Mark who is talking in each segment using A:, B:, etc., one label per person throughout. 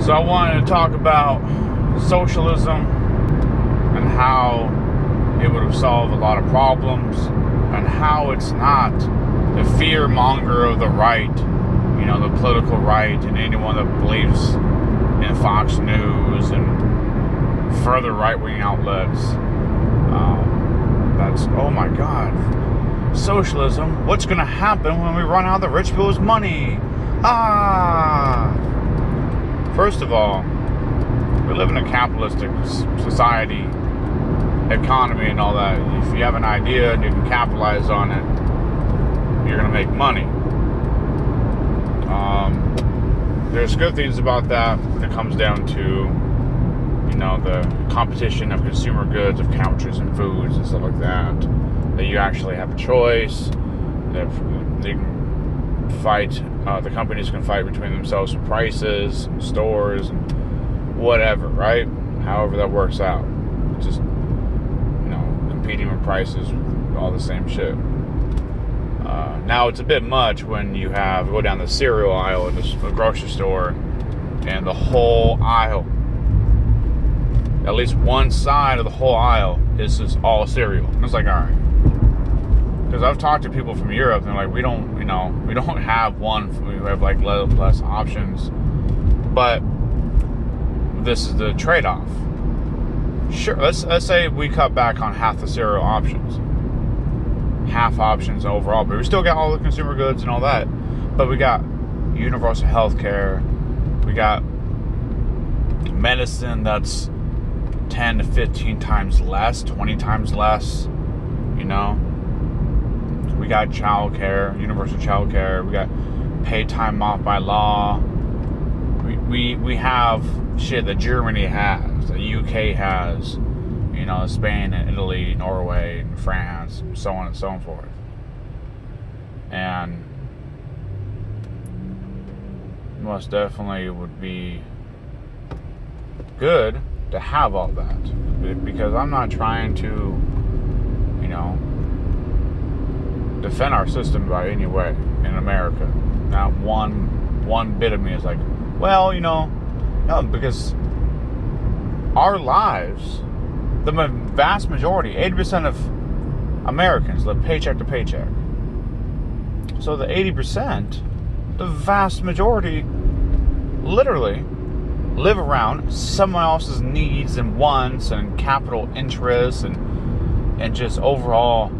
A: So I wanted to talk about socialism and how it would have solved a lot of problems, and how it's not the fear monger of the right, the political right, and anyone that believes in Fox News and further right-wing outlets. That's, oh my God, socialism. What's going to happen when we run out of the rich people's money? First of all, we live in a capitalistic society, economy, and all that. If you have an idea and you can capitalize on it, you're going to make money. There's good things about that when it comes down to, the competition of consumer goods, of couches and foods and stuff like that. That you actually have a choice. That they can fight. The companies can fight between themselves for prices, stores, and whatever, right? However that works out. Just, competing with prices, all the same shit. Now it's a bit much when you go down the cereal aisle in the grocery store, and the whole aisle, at least one side of the whole aisle, is just all cereal. And it's like, all right. Because I've talked to people from Europe, and they're like, we don't have one. We have like less options. But this is the trade-off. Sure, let's say we cut back on half the cereal options. Half options overall. But we still got all the consumer goods and all that. But we got universal health care. We got medicine that's 10 to 15 times less, 20 times less, We got child care, universal child care. We got paid time off by law. We have shit that Germany has, that UK has, Spain and Italy, Norway and France, and so on and so forth. And most definitely would be good to have all that, because I'm not trying to, defend our system by any way in America. Not one bit of me is like, well, no, because our lives, the vast majority, 80% of Americans live paycheck to paycheck. So the 80%, the vast majority, literally live around someone else's needs and wants and capital interests and just overall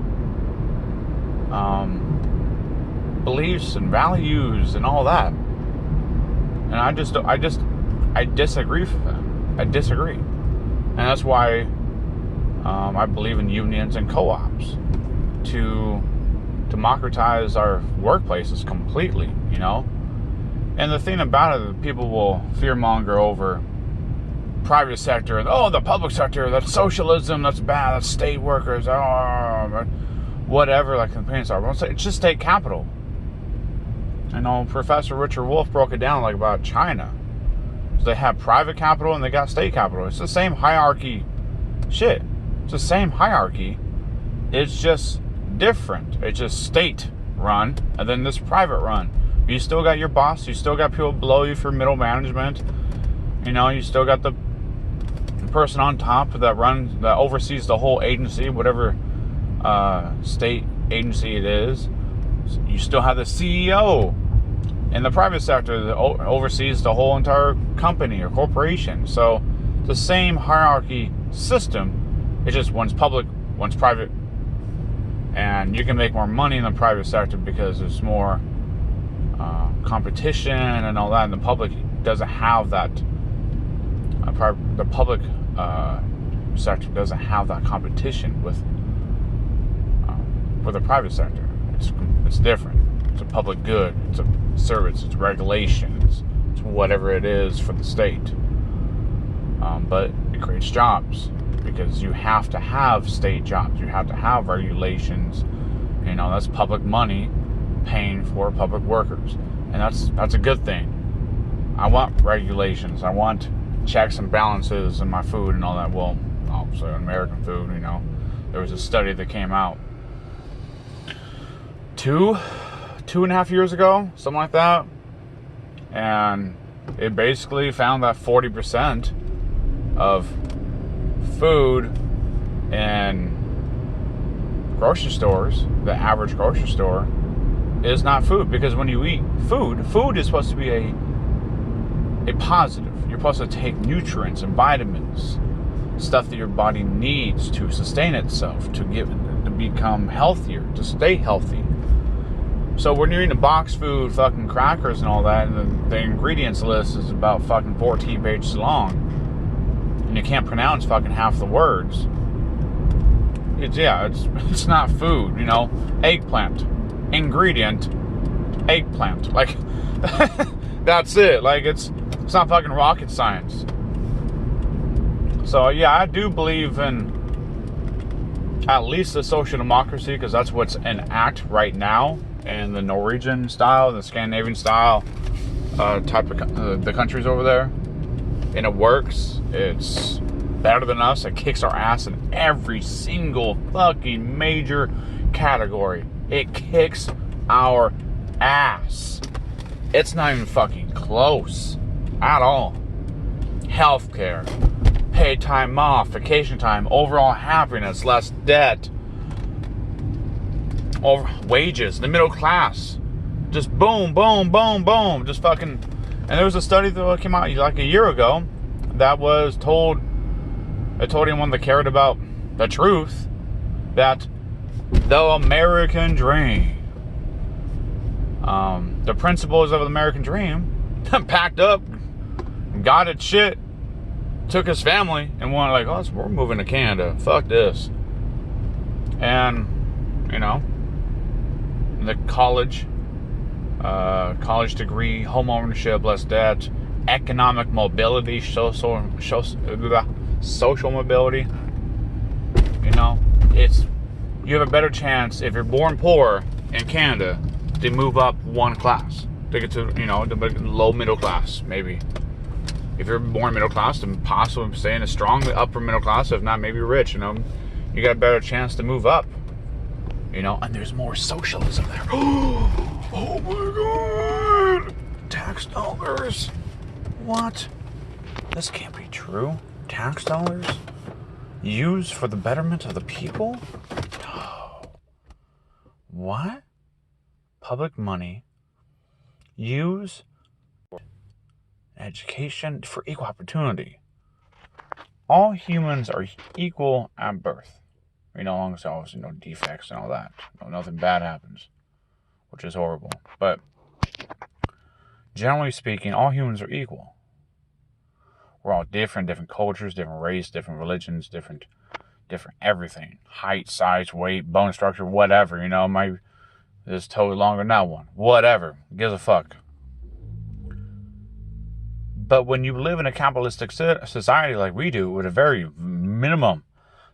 A: beliefs and values and all that. And I disagree with that. I disagree. And that's why I believe in unions and co-ops to democratize our workplaces completely, And the thing about it, people will fearmonger over private sector and, the public sector, that's socialism, that's bad, that's state workers, whatever, like complaints are. It's just state capital. Professor Richard Wolff broke it down like about China. So they have private capital and they got state capital. It's the same hierarchy shit. It's the same hierarchy. It's just different. It's just state run and then this private run. You still got your boss. You still got people below you for middle management. You still got the person on top that oversees the whole agency, whatever state agency it is. You still have the CEO in the private sector that oversees the whole entire company or corporation. So the same hierarchy system. It's just one's public, one's private, and you can make more money in the private sector because there's more competition and all that, and the public doesn't have that. The public sector doesn't have that competition with the private sector. It's different. It's a public good. It's a service. It's regulations. It's whatever it is for the state. But it creates jobs because you have to have state jobs. You have to have regulations. That's public money paying for public workers, and that's a good thing. I want regulations. I want checks and balances in my food and all that. Well, obviously American food. There was a study that came out 2.5 years ago, something like that, and it basically found that 40% of food in grocery stores, the average grocery store, is not food. Because when you eat food is supposed to be a positive. You're supposed to take nutrients and vitamins, stuff that your body needs to sustain itself, to become healthier, to stay healthy. So when you're eating box food, fucking crackers and all that, and the ingredients list is about fucking 14 pages long, and you can't pronounce fucking half the words, it's not food, you know. Eggplant, ingredient, eggplant. Like, that's it. Like, it's not fucking rocket science. So yeah, I do believe in at least the social democracy, because that's what's in act right now in the Norwegian style, the Scandinavian style type of the countries over there. And it works. It's better than us. It kicks our ass in every single fucking major category. It kicks our ass. It's not even fucking close at all. Healthcare, paid time off, vacation time, overall happiness, less debt, over wages, the middle class, just boom, boom, boom, boom, just fucking. And there was a study that came out like a year ago that was told anyone that cared about the truth that the American dream, the principles of the American dream, packed up, got its shit, took his family, and went like, oh, we're moving to Canada. Fuck this. And, you know, the college degree, home ownership, less debt, economic mobility, social mobility. You know, you have a better chance if you're born poor in Canada to move up one class, to get to, you know, the low middle class, maybe. If you're born middle class, then possibly stay in a strong upper middle class, if not maybe rich, you know, you got a better chance to move up. You know, and there's more socialism there. Oh my god! Tax dollars? What? This can't be true. Tax dollars used for the betterment of the people? No. What? Public money used for education, for equal opportunity. All humans are equal at birth. You know, as long as there's obviously no defects and all that. Nothing bad happens, which is horrible. But generally speaking, all humans are equal. We're all different cultures, different race, different religions, different everything. Height, size, weight, bone structure, whatever. You know, this toe is longer than that one. Whatever. Gives a fuck. But when you live in a capitalistic society like we do, with a very minimum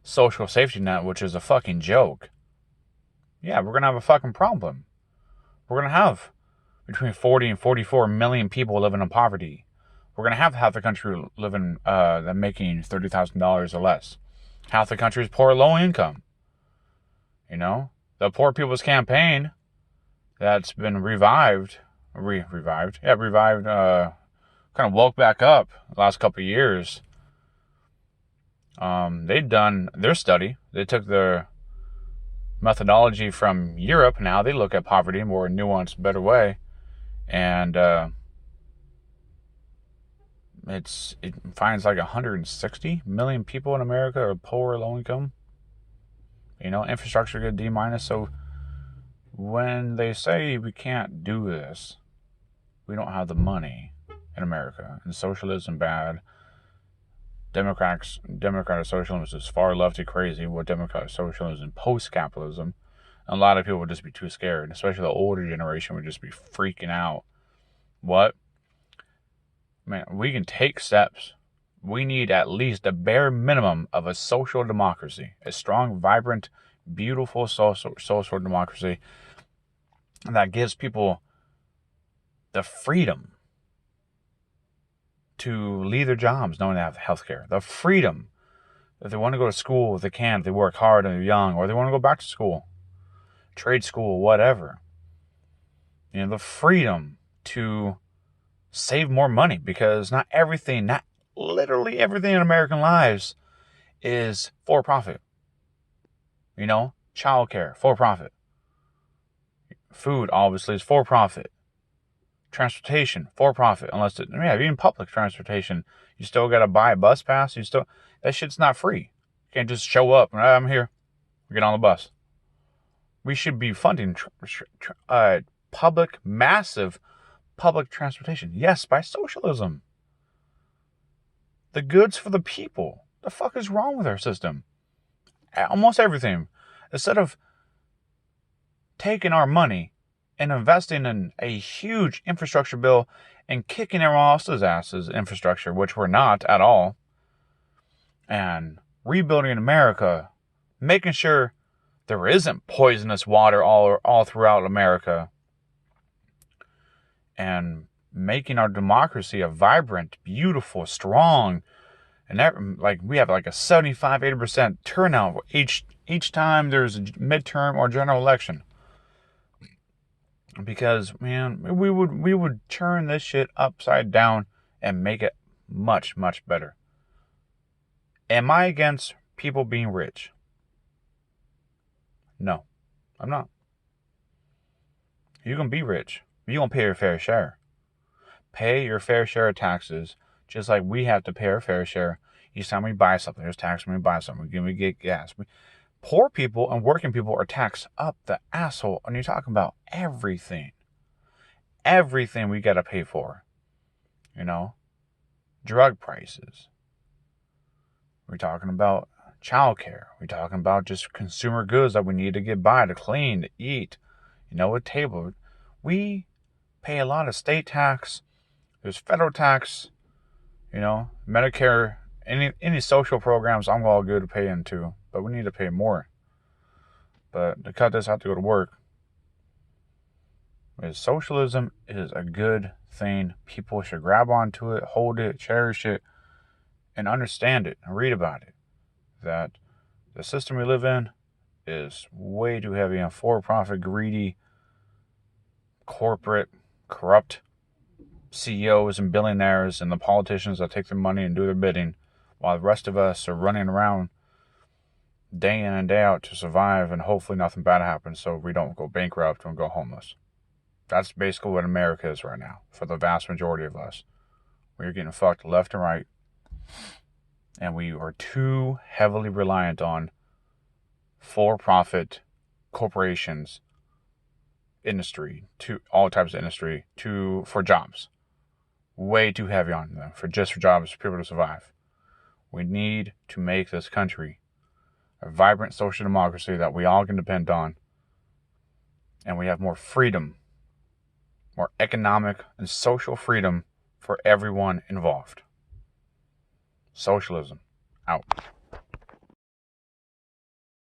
A: social safety net, which is a fucking joke, yeah, we're going to have a fucking problem. We're going to have between 40 and 44 million people living in poverty. We're going to have half the country living, making $30,000 or less. Half the country is poor, low income. You know, the Poor People's Campaign that's been revived, kind of woke back up the last couple of years. They've done their study. They took their methodology from Europe. Now they look at poverty in a more nuanced, better way. And it finds like 160 million people in America are poor or low income. You know, infrastructure get D-. So when they say we can't do this, we don't have the money in America, and socialism bad. Democratic socialism is far lefty crazy. What democratic socialism, post-capitalism, and a lot of people would just be too scared, especially the older generation would just be freaking out. What? Man, we can take steps. We need at least a bare minimum of a social democracy, a strong, vibrant, beautiful social democracy that gives people the freedom to leave their jobs knowing they have health care. The freedom. If they want to go to school, if they can, if they work hard and they're young, or they want to go back to school, trade school, whatever. You know, the freedom to save more money, because not literally everything in American lives is for profit. Childcare, for profit. Food, obviously, is for profit. Transportation, for profit. Even public transportation, you still got to buy a bus pass. That shit's not free. You can't just show up and I'm here. Get on the bus. We should be funding massive public transportation. Yes, by socialism. The goods for the people. The fuck is wrong with our system? Almost everything. Instead of taking our money and investing in a huge infrastructure bill and kicking everyone else's asses infrastructure, which we're not at all, and rebuilding America, making sure there isn't poisonous water all throughout America, and making our democracy a vibrant, beautiful, strong, and we have like a 75-80% turnout each time there's a midterm or general election. Because, man, we would turn this shit upside down and make it much, much better. Am I against people being rich? No, I'm not. You can be rich. You gonna pay your fair share. Pay your fair share of taxes, just like we have to pay our fair share each time we buy something. There's tax when we buy something. We get gas. Poor people and working people are taxed up the asshole, and you're talking about everything. Everything we gotta pay for. Drug prices. We're talking about childcare. We're talking about just consumer goods that we need to get by, to clean, to eat. A table. We pay a lot of state tax. There's federal tax. Medicare. Any social programs, I'm all good to pay into, but we need to pay more. But to cut this, I have to go to work. Socialism is a good thing. People should grab onto it, hold it, cherish it, and understand it and read about it. That the system we live in is way too heavy on for-profit, greedy, corporate, corrupt CEOs and billionaires and the politicians that take their money and do their bidding, while the rest of us are running around day in and day out to survive, and hopefully nothing bad happens so we don't go bankrupt and go homeless. That's basically what America is right now for the vast majority of us. We're getting fucked left and right, and we are too heavily reliant on for-profit corporations, industry, to all types of industry, for jobs. Way too heavy on them for jobs, for people to survive. We need to make this country a vibrant social democracy that we all can depend on, and we have more freedom, more economic and social freedom for everyone involved. Socialism, out.